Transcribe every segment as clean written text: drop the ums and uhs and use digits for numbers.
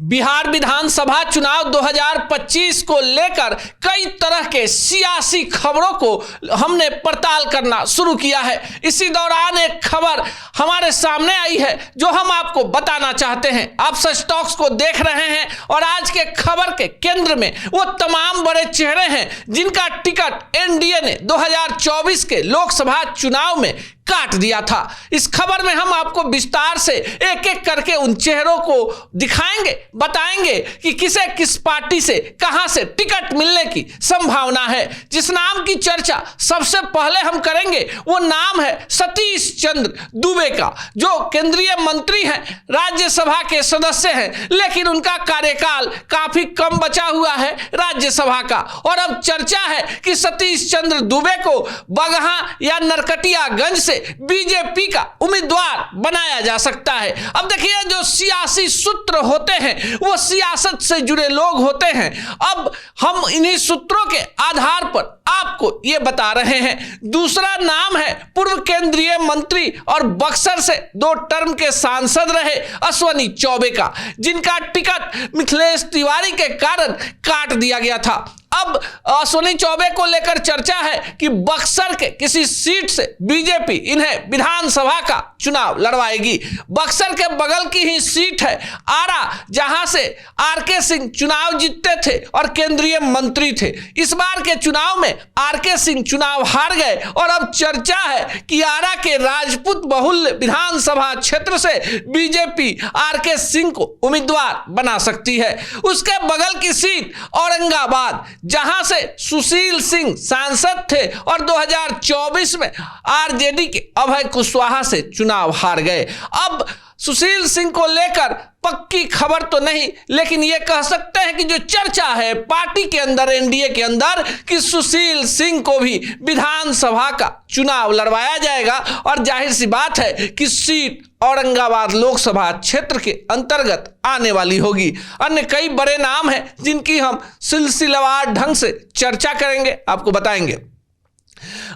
बिहार विधानसभा चुनाव 2025 को लेकर कई तरह के सियासी खबरों को हमने पड़ताल करना शुरू किया है। इसी दौरान एक खबर हमारे सामने आई है जो हम आपको बताना चाहते हैं। आप सच टॉक्स को देख रहे हैं और आज के खबर के केंद्र में वो तमाम बड़े चेहरे हैं जिनका टिकट एनडीए ने 2024 के लोकसभा चुनाव में काट दिया था। इस खबर में हम आपको विस्तार से एक एक करके उन चेहरों को दिखाएंगे, बताएंगे कि किसे किस पार्टी से कहां से टिकट मिलने की संभावना है। जिस नाम की चर्चा सबसे पहले हम करेंगे वो नाम है सतीश चंद्र दुबे का, जो केंद्रीय मंत्री हैं, राज्यसभा के सदस्य हैं, लेकिन उनका कार्यकाल काफी कम बचा हुआ है राज्यसभा का। और अब चर्चा है कि सतीश चंद्र दुबे को बगहा या नरकटियागंज से बीजेपी का उम्मीदवार बनाया जा सकता है। अब देखिए, जो सियासी सूत्र होते हैं वो सियासत से जुड़े लोग होते हैं। अब हम इन्हीं सूत्रों के आधार पर आपको ये बता रहे हैं। दूसरा नाम है पूर्व केंद्रीय मंत्री और बक्सर से 2 टर्म के सांसद रहे अश्विनी चौबे का, जिनका टिकट मिथिलेश तिवारी के कारण काट दिया गया था। अब अश्विनी चौबे को लेकर चर्चा है कि बक्सर के किसी सीट से बीजेपी इन्हें विधानसभा का चुनाव लड़वाएगी। बक्सर के बगल की ही सीट है आरा, जहां से आरके सिंह चुनाव जीतते थे और केंद्रीय मंत्री थे। इस बार के चुनाव में आरके सिंह चुनाव हार गए और अब चर्चा है कि आरा के राजपूत बहुल्य विधानसभा क्षेत्र से बीजेपी आरके सिंह को उम्मीदवार बना सकती है। उसके बगल की सीट औरंगाबाद, जहां से सुशील सिंह सांसद थे और 2024 में आरजेडी के अभय कुशवाहा से चुनाव हार गए। अब सुशील सिंह को लेकर पक्की खबर तो नहीं, लेकिन यह कह सकते हैं कि जो चर्चा है पार्टी के अंदर, एनडीए के अंदर, कि सुशील सिंह को भी विधानसभा का चुनाव लड़वाया जाएगा। और जाहिर सी बात है कि सीट औरंगाबाद लोकसभा क्षेत्र के अंतर्गत आने वाली होगी। अन्य कई बड़े नाम हैं जिनकी हम सिलसिलेवार ढंग से चर्चा करेंगे, आपको बताएंगे।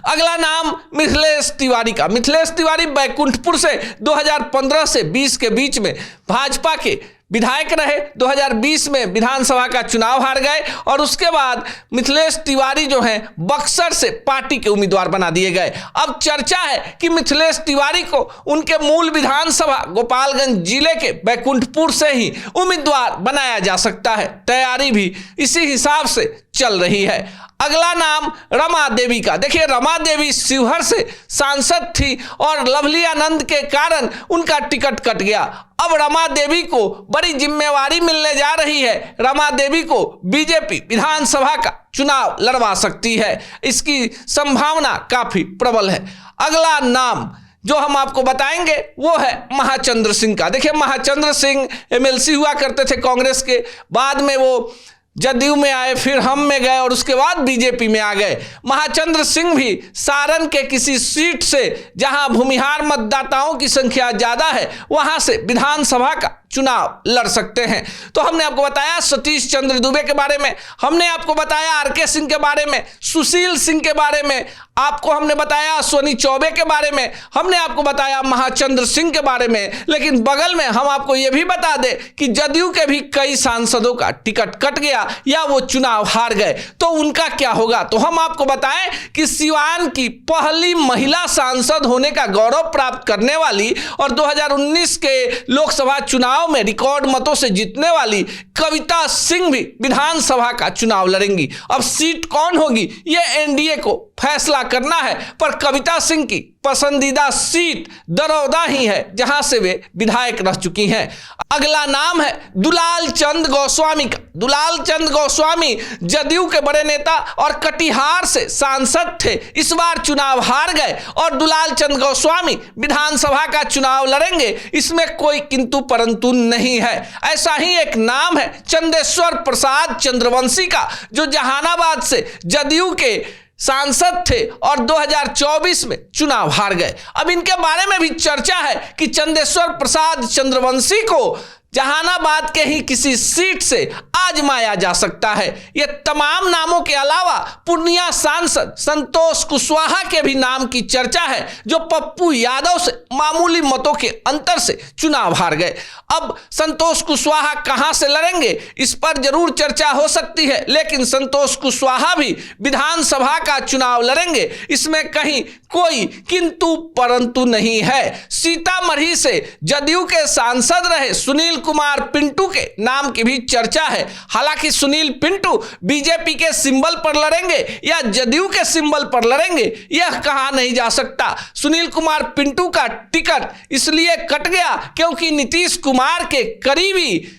अगला नाम मिथिलेश तिवारी का। मिथिलेश तिवारी बैकुंठपुर से 2015 से 20 के बीच में भाजपा के विधायक रहे। 2020 में विधानसभा का चुनाव हार गए और उसके बाद मिथिलेश तिवारी जो हैं बक्सर से पार्टी के उम्मीदवार बना दिए गए। अब चर्चा है कि मिथिलेश तिवारी को उनके मूल विधानसभा गोपालगंज जिले के बैकुंठपुर से ही उम्मीदवार बनाया जा सकता है। तैयारी भी इसी हिसाब से चल रही है। अगला नाम रमा देवी का। देखिए, रमा देवी शिवहर से सांसद थी और लवली आनंद के कारण उनका टिकट कट गया। अब रमा देवी को बड़ी जिम्मेवारी मिलने जा रही है। रमा देवी को बीजेपी विधानसभा का चुनाव लड़वा सकती है, इसकी संभावना काफी प्रबल है। अगला नाम जो हम आपको बताएंगे वो है महाचंद्र सिंह का। देखिए, महाचंद्र सिंह एमएलसी हुआ करते थे कांग्रेस के, बाद में वो जदयू में आए, फिर हम में गए और उसके बाद बीजेपी में आ गए। महाचंद्र सिंह भी सारण के किसी सीट से, जहां भूमिहार मतदाताओं की संख्या ज्यादा है, वहां से विधानसभा का चुनाव लड़ सकते हैं। तो हमने आपको बताया सतीश चंद्र दुबे के बारे में, हमने आपको बताया आरके सिंह के बारे में, सुशील सिंह के बारे में, आपको हमने बताया अश्विनी चौबे के बारे में, हमने आपको बताया महाचंद्र सिंह के बारे में। लेकिन बगल में हम आपको यह भी बता दें कि जदयू के भी कई सांसदों का टिकट कट गया या वो चुनाव हार गए, तो उनका क्या होगा। तो हम आपको बताएं कि सिवान की पहली महिला सांसद होने का गौरव प्राप्त करने वाली और 2019 के लोकसभा चुनाव में रिकॉर्ड मतों से जीतने वाली कविता सिंह भी विधानसभा का चुनाव लड़ेंगी। अब सीट कौन होगी यह एनडीए को फैसला करना है, पर कविता सिंह की पसंदीदा सीट दरौदा ही है, जहां से वे विधायक रह चुकी हैं। अगला नाम है दुलाल चंद गोस्वामी का। दुलाल चंद गोस्वामी जदयू के बड़े नेता और कटिहार से सांसद थे, इस बार चुनाव हार गए और दुलाल चंद गोस्वामी विधानसभा का चुनाव लड़ेंगे, इसमें कोई किंतु परंतु नहीं है। ऐसा ही एक नाम है चंदेश्वर प्रसाद चंद्रवंशी का, जो जहानाबाद से जदयू के सांसद थे और 2024 में चुनाव हार गए। अब इनके बारे में भी चर्चा है कि चंदेश्वर प्रसाद चंद्रवंशी को जहानाबाद के ही किसी सीट से आजमाया जा सकता है। ये तमाम नामों के अलावा पूर्णिया सांसद संतोष कुशवाहा के भी नाम की चर्चा है, जो पप्पू यादव से मामूली मतों के अंतर से चुनाव हार गए। अब संतोष कुशवाहा कहां से लड़ेंगे, इस पर जरूर चर्चा हो सकती है, लेकिन संतोष कुशवाहा भी विधानसभा का चुनाव लड़ेंगे, इसमें कहीं कोई किंतु परंतु नहीं है। सीतामढ़ी से जदयू के सांसद रहे सुनील कुमार पिंटू के नाम की भी चर्चा है। हालांकि सुनील पिंटू बीजेपी के सिंबल पर लड़ेंगे या जदयू के सिंबल पर लड़ेंगे, यह कहा नहीं जा सकता। सुनील कुमार पिंटू का टिकट इसलिए कट गया क्योंकि नीतीश कुमार के करीबी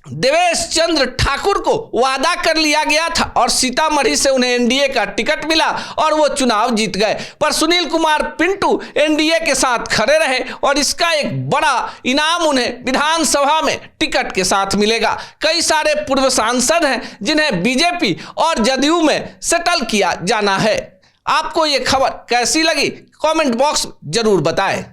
देवेश चंद्र ठाकुर को वादा कर लिया गया था और सीतामढ़ी से उन्हें एनडीए का टिकट मिला और वो चुनाव जीत गए। पर सुनील कुमार पिंटू एनडीए के साथ खड़े रहे और इसका एक बड़ा इनाम उन्हें विधानसभा में टिकट के साथ मिलेगा। कई सारे पूर्व सांसद हैं जिन्हें बीजेपी और जदयू में सेटल किया जाना है। आपको ये खबर कैसी लगी, कमेंट बॉक्स में जरूर बताएं।